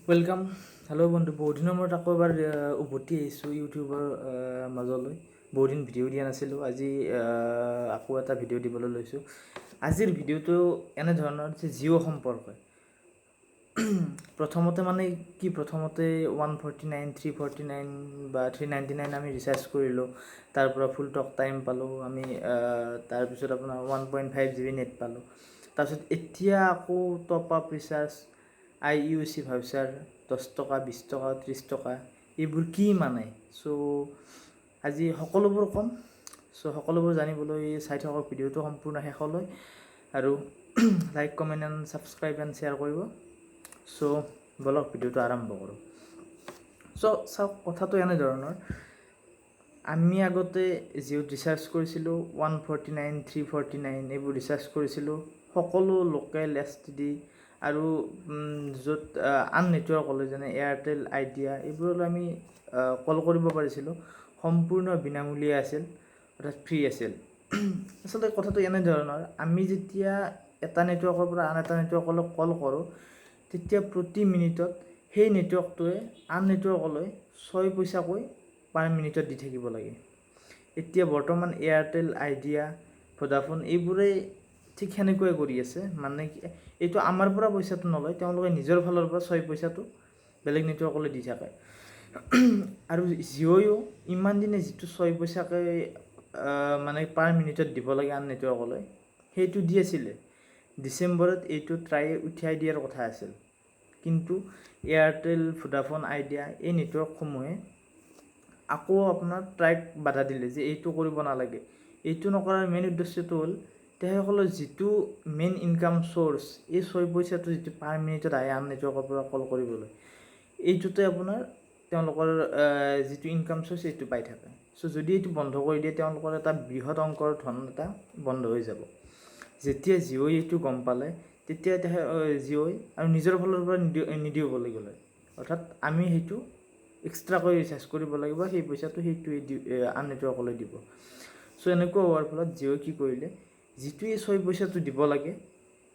Welcome. Hello' বন্ধু, বহুত দিনৰ মূৰত আকৌ এবাৰ উভতি আহিছোঁ ইউটিউবৰ মাজলৈ। বহুত দিন ভিডিঅ' দিয়া নাছিলোঁ। আজি আকৌ এটা ভিডিঅ' দিবলৈ লৈছোঁ। আজিৰ ভিডিঅ'টো এনেধৰণৰ যে জিঅ' সম্পৰ্কে। প্ৰথমতে 149, 349 বা 399 আমি ৰিচাৰ্জ কৰিলোঁ। তাৰ পৰা ফুল টক টাইম পালোঁ আমি। তাৰপিছত আপোনাৰ 1.5 GB নেট পালোঁ। তাৰপিছত এতিয়া আকৌ top up recharge IUC voucher 10 টকা, 20 টকা, 30 টকা, এইবোৰ কি মানে? আজি সকলোবোৰ ক'ম। সকলোবোৰ জানিবলৈ চাই থাকক ভিডিঅ'টো সম্পূৰ্ণ শেষলৈ, আৰু like, comment and subscribe and share কৰিব। বলক ভিডিঅ'টো আৰম্ভ কৰোঁ। চাওক, কথাটো এনেধৰণৰ। আমি আগতে জিঅ'ত ৰিচাৰ্জ কৰিছিলোঁ 149, 349 এইবোৰ ৰিচাৰ্জ কৰিছিলোঁ। সকলো লোকেল STD আৰু য'ত আন নেটৱৰ্ক হ'লে যেনে এয়াৰটেল, আইডিয়া এইবোৰলৈ আমি কল কৰিব পাৰিছিলোঁ। সম্পূৰ্ণ বিনামূলীয়া আছিল, অৰ্থাৎ ফ্ৰী আছিল। আচলতে কথাটো এনেধৰণৰ, আমি যেতিয়া এটা নেটৱৰ্কৰ পৰা আন এটা নেটৱৰ্কলৈ কল কৰোঁ, তেতিয়া প্ৰতি মিনিটত সেই নেটৱৰ্কটোৱে আন নেটৱৰ্কলৈ 6 পইচাকৈ পাৰ মিনিটত দি থাকিব লাগে। এতিয়া বৰ্তমান এয়াৰটেল, আইডিয়া, ভোডাফোন এইবোৰে ঠিক সেনেকুৱাই কৰি আছে। মানে এইটো আমাৰ পৰা পইচাটো নলয়, তেওঁলোকে নিজৰ ফালৰ পৰা 6 পইচাটো বেলেগ নেটৱৰ্কলৈ দি থাকে। আৰু জিঅ'ও ইমান দিনে যিটো 6 পইচাকৈ মানে পাৰ মিনিটত দিব লাগে আন নেটৱৰ্কলৈ, সেইটো দি আছিলে। ডিচেম্বৰত এইটো উঠাই দিয়াৰ কথা আছিল। কিন্তু এয়াৰটেল, ভোডাফোন, আইডিয়া এই নেটৱৰ্কসমূহে আকৌ আপোনাৰ ট্ৰাইক বাধা দিলে যে এইটো কৰিব নালাগে। এইটো নকৰাৰ মেইন উদ্দেশ্যটো হ'ল তেখেতসকলৰ যিটো মেইন ইনকাম চ'ৰ্চ, এই 6 পইচাটো যিটো পাৰ মিনিটত আহে আন নেটৱৰ্কৰ পৰা কল কৰিবলৈ, এইটোতে আপোনাৰ তেওঁলোকৰ যিটো ইনকাম চ'ৰ্চ এইটো পাই থাকে। যদি এইটো বন্ধ কৰি দিয়ে, তেওঁলোকৰ এটা বৃহৎ অংকৰ ধন এটা বন্ধ হৈ যাব। যেতিয়া জিঅ'ই এইটো গম পালে, তেতিয়া জিঅ'ই আৰু নিজৰ ফালৰ পৰা নিদিওঁ বুলি ক'লে। অৰ্থাৎ আমি সেইটো এক্সট্ৰাকৈ ৰিচাৰ্জ কৰিব লাগিব, সেই পইচাটো সেইটোৱে আন নেটৱৰ্কলৈ দিব। এনেকুৱা হোৱাৰ ফলত জিঅ'ই কি কৰিলে, যিটোৱে 6 পইচাটো দিব লাগে,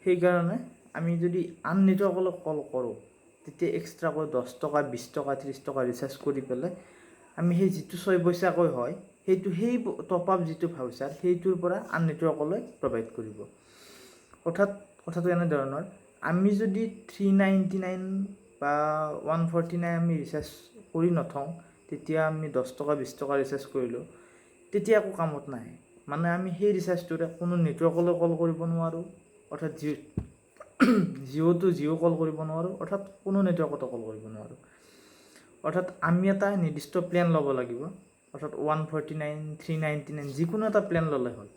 সেইকাৰণে আমি যদি আন নেটৱৰ্কলৈ কল কৰোঁ, তেতিয়া এক্সট্ৰাকৈ 10 টকা, 20 টকা, 30 টকা ৰিচাৰ্জ কৰি পেলাই আমি সেই যিটো 6 পইচাকৈ হয়, সেইটো সেই টপ আপ যিটো ভাউচাৰ, সেইটোৰ পৰা আন নেটৱৰ্কলৈ প্ৰভাইড কৰিব। অৰ্থাৎ কথাটো এনেধৰণৰ, আমি যদি 399 বা 149 আমি ৰিচাৰ্জ কৰি নথওঁ, তেতিয়া আমি 10 টকা, 20 টকা ৰিচাৰ্জ কৰিলোঁ, তেতিয়া একো কামত নাহে। মানে আমি সেই ৰিচাৰ্জটোৰে কোনো নেটৱৰ্কলৈ কল কৰিব নোৱাৰোঁ, অৰ্থাৎ জিঅ'টো জিঅ' কল কৰিব নোৱাৰোঁ, অৰ্থাৎ কোনো নেটৱৰ্কতো কল কৰিব নোৱাৰোঁ। অৰ্থাৎ আমি এটা নিৰ্দিষ্ট প্লেন ল'ব লাগিব, অৰ্থাৎ 149, 399 যিকোনো এটা প্লেন ল'লে হ'ল।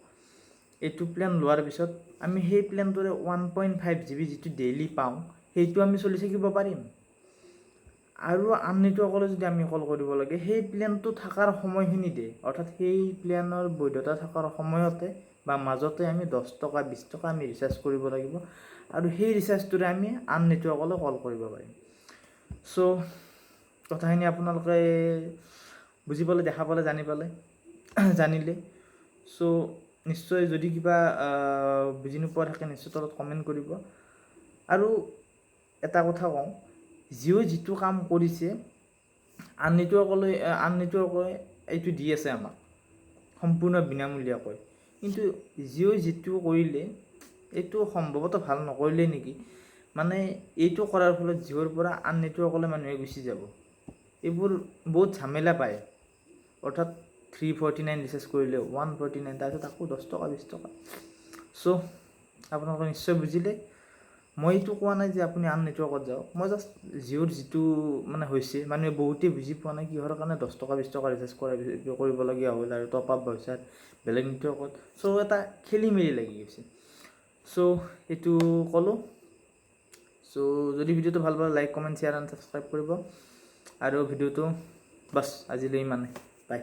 এইটো প্লেন লোৱাৰ পিছত আমি সেই প্লেনটোৰে 1.5 GB যিটো ডেইলি পাওঁ, সেইটো আমি চলি থাকিব পাৰিম। আৰু আন নেটৱৰ্কলৈ যদি আমি কল কৰিব লাগে, সেই প্লেনটো থকাৰ সময়খিনিতে, অৰ্থাৎ সেই প্লেনৰ বৈধতা থকাৰ সময়তে বা মাজতে আমি 10 টকা, 20 টকা আমি ৰিচাৰ্জ কৰিব লাগিব, আৰু সেই ৰিচাৰ্জটোৰে আমি আন নেটৱৰ্কলৈ কল কৰিব পাৰিম। কথাখিনি আপোনালোকে বুজি পালে, দেখা পালে, জানিলে। নিশ্চয় যদি কিবা বুজি নোপোৱা থাকে, নিশ্চয় তলত কমেণ্ট কৰিব। আৰু এটা কথা কওঁ, জিঅ'ই যিটো কাম কৰিছে, আন নেটৱৰ্কে এইটো দি আছে আমাক সম্পূৰ্ণ বিনামূলীয়াকৈ। কিন্তু জিঅ'ই যিটো কৰিলে, এইটো সম্ভৱতঃ ভাল নকৰিলে নেকি। মানে এইটো কৰাৰ ফলত জিঅ'ৰ পৰা আন নেটৱৰ্কলৈ মানুহে গুচি যাব। এইবোৰ বহুত ঝামেলা পায়। অৰ্থাৎ 349 ৰিচাৰ্জ কৰিলে 149, তাৰপিছত আকৌ 10 টকা, 20 টকা। আপোনালোকে নিশ্চয় বুজিলে। মই এইটো কোৱা নাই যে আপুনি আন নেটৱৰ্কত যাওক, মই জাষ্ট জিঅ'ৰ যিটো মানে হৈছে, মানুহে বহুতেই বুজি পোৱা নাই কিহৰ কাৰণে 10 টকা, 20 টকা ৰিচাৰ্জ কৰিবলগীয়া হ'ল, আৰু টপ আপ ভাউচাৰ বেলেগ নেটৱৰ্কত। এটা খেলি মেলি লাগি গৈছে। এইটো ক'লোঁ। যদি ভিডিঅ'টো ভাল পালে, like, comment, share and subscribe কৰিব। আৰু ভিডিঅ'টো বাছ আজিলৈ ইমানে। বাই।